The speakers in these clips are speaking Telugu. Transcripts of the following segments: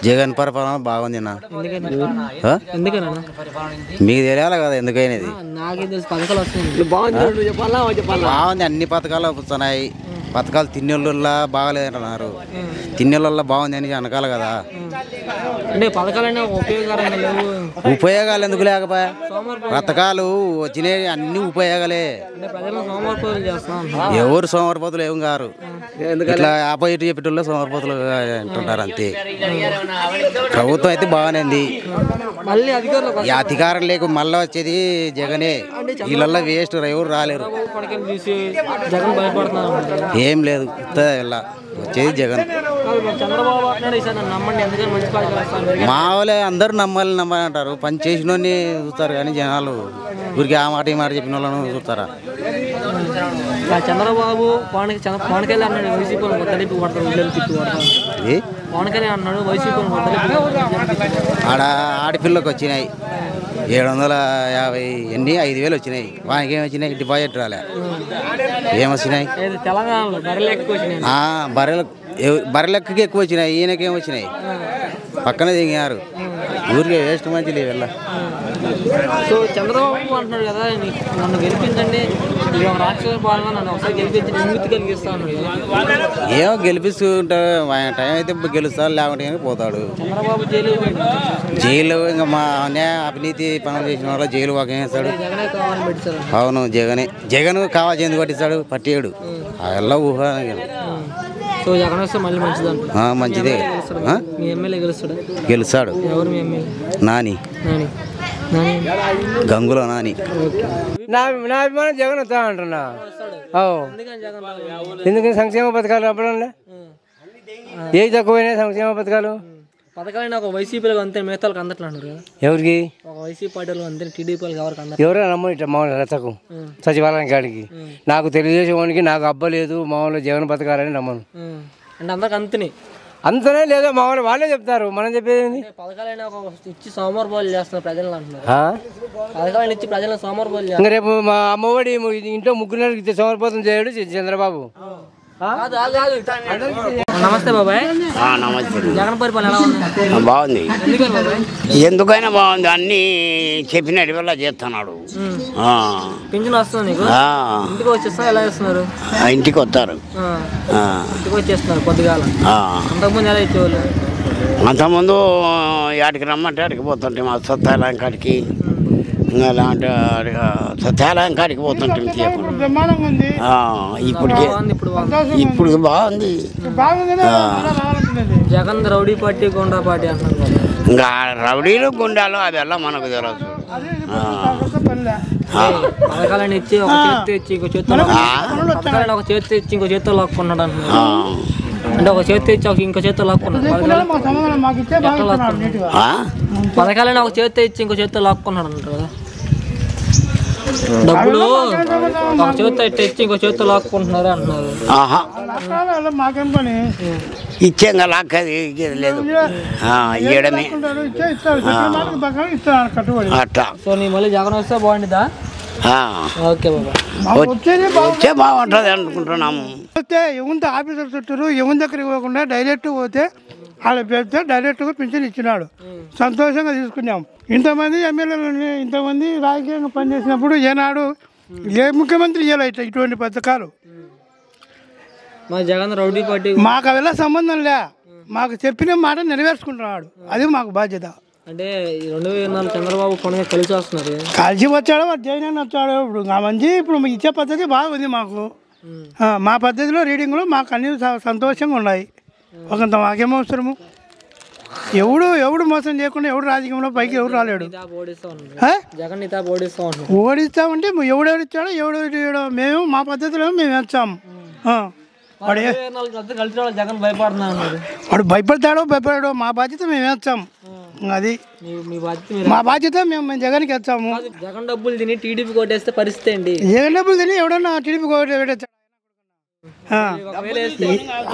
జగన్ పరిపాలన బాగుంది అన్న. మీకు తెలియాలి కదా ఎందుకైనది. బాగుంది, అన్ని పథకాలు వస్తున్నాయి. పథకాలు తిన్నోళ్ళ బాగాలేదంటున్నారు, తిన్నోళ్ళ బాగుంది అని అనకాలి కదా. ఉపయోగాలు ఎందుకు లేకపోయా? పథకాలు వచ్చినాయి అన్ని ఉపయోగాలే. ఎవరు సోమరిపోతులు ఏం గారు, ఇట్లా ఆపోజిట్ చెప్పేటోళ్ళు సోమరిపోతులు అంటుంటారు అంతే. ప్రభుత్వం అయితే బాగానే ఉంది. ఈ అధికారం లేక మళ్ళీ వచ్చేది జగనే. వీళ్ళల్లో వేస్ట్, ఎవరు రాలేరు. ఏం లేదు, వచ్చేది జగన్. మా వాళ్ళే అందరూ నమ్మాలి అంటారు. పని చేసిన వాళ్ళని చూస్తారు కానీ జనాలు ఊరికి ఆ మాట ఈ మాట చెప్పిన వాళ్ళను చూస్తారా? చంద్రబాబు పవన్ కళ్యాణ్ అన్నాడు వైసీపీ పవన్ కళ్యాణ్ అన్నాడు వైసీపీ ఆడ ఆడపిల్లకి వచ్చినాయి 750 ఎన్ని 5,000 వచ్చినాయి. వానికి ఏమి వచ్చినాయి? డిపాజిట్ రాలే. ఏమొచ్చినాయి? తెలంగాణలో బర్రెలెక్కకి ఎక్కువ వచ్చినాయి. ఈయనకేం వచ్చినాయి? పక్కనే దిగారు. ఊరికే వేస్ట్ మంచి లేవు వెళ్ళ. సో చంద్రబాబు అంటున్నాడు కదా, నన్ను గెలిపించండి, రాక్షస పాలన నన్ను ఒకసారి గెలిపించి నిమిత్తి కలిగిస్తాను. ఏమో గెలిపిస్తూ ఉంటాడు, ఆయన టైం అయితే గెలుస్తాడు, లేకుంటే పోతాడు. చంద్రబాబు జైలు ఇంకా మా అవినీతి పనులు చేసిన వాళ్ళ జైలు వాకి వేస్తాడు. అవును, జగన్ కావాలి ఎందుకు పట్టిస్తాడు? పట్టియాడు. అలా ఊహ. సో జగన్ వస్తే మళ్ళీ మంచిదే. మీ ఎమ్మెల్యే గెలుస్తాడు. ఎవరు మీ ఎమ్మెల్యే? నాని, గంగులో నాని. నా అభిమానం జగన్ వస్తా అంటున్నా. ఎందుకని సంక్షేమ పథకాలు అప్పుడండి ఏది తక్కువైనాయి సంక్షేమ పథకాలు. పథకాలు ఒక వైసీపీలో అంతే, మిగతాలకు అందట్లు అంటారు కదా. ఎవరికి? ఒక వైసీపీ పార్టీలో అంతే, టీడీపీలకు ఎవరికి అందరు. ఎవరైనా నమ్మ ఇట్లా మామూలు రచకు సచివాలయం కాడికి నాకు తెలుగుదేశం వానికి నాకు అబ్బలేదు మామూలు జగన్ పథకాలని నమ్మను. అంటే అందరికి అంతనే అంతనే లేదో మామూలు వాళ్ళే చెప్తారు, మనం చెప్పేది. పథకాలైనా ఇచ్చి సోమవారం చేస్తున్నారు ప్రజలు అంటున్నారు. పథకాలను ఇచ్చి ప్రజలను సోమవారం. ఇంకా రేపు మా అమ్మఒడి ఇంట్లో ముగ్గురు సోమరిపోతం చేయడు చంద్రబాబు. నమస్తే బాబాయ్. నమస్తే. జగన్ పరిపాలన ఎలా ఉంది? బాగుంది. ఎందుకైనా బాగుంది, అన్ని చెప్పినట్టు వల్ల చేస్తున్నాడు. పింఛన్ వస్తుంది నీకు? ఇంటికి వచ్చేస్తా ఎలా చేస్తున్నారు? ఇంటికి వస్తారు, ఇంటికి వచ్చేస్తున్నారు పొద్దుగాల. అంతకుముందు ఎలా ఇచ్చేవాళ్ళు? అంతకుముందు ఆడికి రమ్మంటే ఆడికి పోతుంటే మా సత్యాలయం కాడికి, ఇంకా అలాంటి సత్యాలయం కాడికి పోతుంటే ఇప్పుడు బాగుంది. జగన్ రౌడీ పార్టీ గుండా పార్టీ అంటున్నారు. ఇంకా రౌడీలు గుండాలు అదెల్లా మనకు తెలియదు. పథకాలను ఇచ్చి ఒక చేతి ఇచ్చి ఇంకో చేతితో, పథకాలను ఒక చేతి ఇచ్చి ఇంకో చేతితో లాక్కున్నాడు అంటున్నారు. అంటే ఒక చేతి ఇచ్చి ఇంకో చేతితో లాక్కున్నాడు. పథకాలను ఒక చేతి ఇచ్చి ఇంకో చేతితో లాక్కున్నాడు అంటారు కదా. డబ్బులు ఒక చేతితో ఇచ్చి ఇంకో చేతితో లాక్కుంటున్నారు అంటున్నారు. ఇచ్చేంగా లాక్కది లేదు, ఇవ్వడమే అట్లా. సో నీ మళ్ళీ జగన్ వస్తే బాగుంటుందా? ఓకే బాబా, వచ్చే బాగుంటుంది అనుకుంటున్నాము. పోతే ఎవరి ఆఫీసర్ చుట్టూరు ఎవరి దగ్గరికి పోకుండా డైరెక్ట్ పోతే వాళ్ళ పెడితే డైరెక్ట్గా పింఛన్ ఇచ్చినాడు. సంతోషంగా తీసుకున్నాం. ఇంతమంది ఎమ్మెల్యేలు ఇంతమంది రాజకీయంగా పనిచేసినప్పుడు ఏనాడు ఏ ముఖ్యమంత్రి ఇవ్వాలి ఇటువంటి పథకాలు. మా జగన్ రౌడీ పార్టీ మాకు అವೆಲ್ಲ సంబంధం లే, మాకు చెప్పిన మాట నెరవేర్చుకుంటున్నాడు, అది మాకు బాధ్యత. అంటే 2024 చంద్రబాబు కొనగా కలిసి వస్తున్నారు. కలిసి వచ్చాడో జగన్ వచ్చాడో ఇప్పుడు మంచి ఇప్పుడు ఇచ్చే పద్ధతి బాగుంది మాకు. మా పద్ధతిలో రీడింగ్లో మాకు అన్ని సంతోషంగా ఉన్నాయి. ఒకంత మాకేమో అవసరము. ఎవడు మోసం చేయకుండా ఎవడు రాజకీయంలో పైకి ఎవరు రాలేడు. ఓడిస్తామంటే ఎవడెవరిచ్చాడో ఎవడెవడో మేము మా పద్ధతిలో మేము వేస్తాము. వాడు భయపడతాడో మా బాధ్యత మేము వేస్తాం. అది మా బాధ్యత, మేము జగన్కి వేస్తాము. జగన్ డబ్బులు తిని టీడీపీ కొట్టేస్తే పరిస్థితి ఏంటి? జగన్ డబ్బులు తిని ఎవడన్నా టీడీపీ కొట్టేస్తాడు.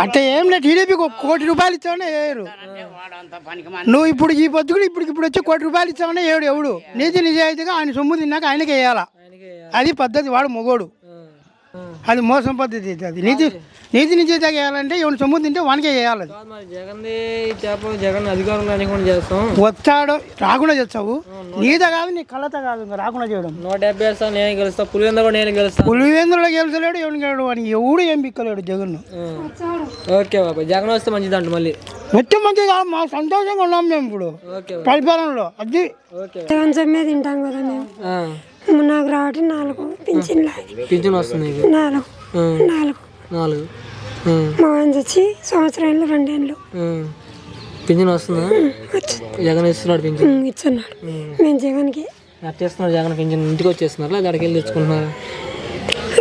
అంటే ఏం లేదు, టీడీపీకి 1 కోటి రూపాయలు ఇచ్చామన్నా వేయరు. నువ్వు ఇప్పుడు ఈ పొద్దుకు ఇప్పుడు వచ్చి 1 కోటి రూపాయలు ఇచ్చామన్నా ఎవడు నీతి నిజాయితీగా ఆయన సొమ్ము తిన్నాక ఆయనకి వేయాలా. అది పద్ధతి. వాడు మొగోడు, అది మోసం పద్ధతి. అది నీతి నిజేత చేయాలంటే ఎవరి సొమ్ము తింటే వానికే చేయాలి. మరి జగన్ అధికారంలో అనుకోండి చేస్తాం. వచ్చాడు రాకుండా చేస్తావు. నీత కాదు నీ కళ్ళత కాదు ఇంకా రాకుండా చేయడం. 170 వేస్తాను, నేను గెలుస్తా. పులివెందులో కూడా నేను గెలుస్తాను. పులివెందులో గెలిచలేడు, ఎవరిని గెలడు అని ఎవడు ఏం పిక్కలేడు జగన్. ఓకే బాబాయ్, జగన్ వస్తే మంచిదంట. మళ్ళీ మొత్తం మంచిది కాదు, మా సంతోషంగా ఉన్నాం మేము ఇప్పుడు పరిపాలనలో. అది జగన్ సమ్మె తింటాం కదా మేము. నాకు రావటి 4 పింఛన్ వస్తుంది. 4 మా ఆయన వచ్చి సంవత్సరంలో 2 ఏళ్ళు పింఛన్ వస్తుందా? జగన్ ఇస్తున్నాడు పింఛన్. ఇస్తున్నాడు. మేము జగన్కి చేస్తున్నాడు. జగన్ పింఛన్ ఇంటికి వచ్చేస్తున్నారు లేదా అక్కడికి వెళ్ళి తెచ్చుకుంటున్నారు?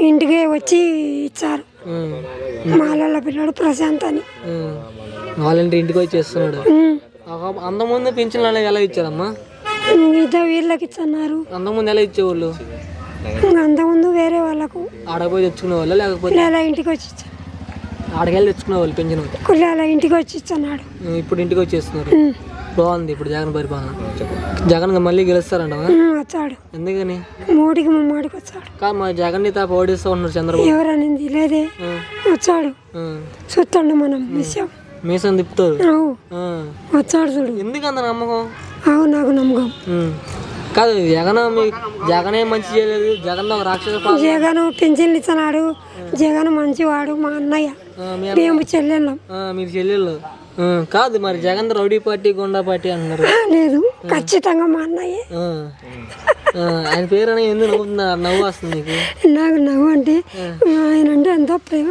ఇంటికి వచ్చి ఇచ్చారు. మాల పిల్లడు ప్రశాంత్ అని వాళ్ళంటే ఇంటికి వచ్చి చేస్తున్నాడు. అంతకుముందు పింఛన్లు అనేవి ఎలా ఇచ్చారమ్మా? వీళ్ళకి ఇచ్చన్నారు. అంతకుముందు ఎలా ఇచ్చేవాళ్ళు? అంతకుముందు వేరే వాళ్ళకు ఆడపోయి తెచ్చుకునే వాళ్ళు, లేకపోతే అలా ఇంటికి వచ్చి ఆడకెళ్ళి తెచ్చుకునే వాళ్ళు పింఛన్. అలా ఇంటికి వచ్చి ఇస్తున్నాడు. ఇప్పుడు ఇంటికి వచ్చేస్తున్నారు. బాగుంది ఇప్పుడు జగన్ పరిపాలన. జగన్ మళ్ళీ గెలుస్తారంట. వచ్చాడు. ఎందుకని? మోడీకి ముమ్మాడికి వచ్చాడు. కాదు మా జగన్ ని తాప ఓడిస్తూ ఉన్నారు చంద్రబాబు. ఎవరనింది లేదే, వచ్చాడు. చూస్తాడు మనం మీసం తిప్పుతారు. వచ్చాడు చూడు. ఎందుకు అంత నమ్మకం? నాకు నమ్మకం కాదు. జగనే మంచి చేయలేదు. జగన్ ఒక రాక్షస. జగన్ పింఛన్లు ఇస్తున్నాడు. జగన్ మంచివాడు. మా అన్నయ్య మేము చెల్లెళ్ళం. మీరు చెల్లెళ్ళు కాదు. మరి జగన్ రౌడీ పార్టీ, గుండా పార్టీ అంటున్నారు. లేదు, ఖచ్చితంగా మా అన్నయ్య. ఆయన పేరు అని ఎందుకు నవ్వుతున్నారు? నవ్వు వస్తుంది నీకు? నాకు నవ్వు అంటే ఆయన అంటే ఎంతో ప్రేమ,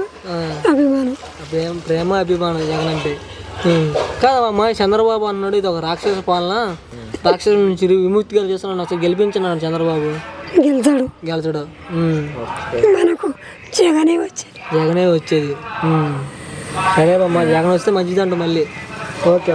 అభిమానం. ప్రేమ అభిమానం జగన్ అంటే. కాదమ్మా, చంద్రబాబు అన్నాడు ఇది ఒక రాక్షస పాలన, రాక్షసు నుంచి విముక్తిగా చేస్తున్నాడు, అసలు గెలిపించున్నాడు చంద్రబాబు. గెలిచాడు. మనకు జగనే వచ్చేది. సరే అమ్మా, జగన్ వస్తే మంచిదంట మళ్ళీ. ఓకే.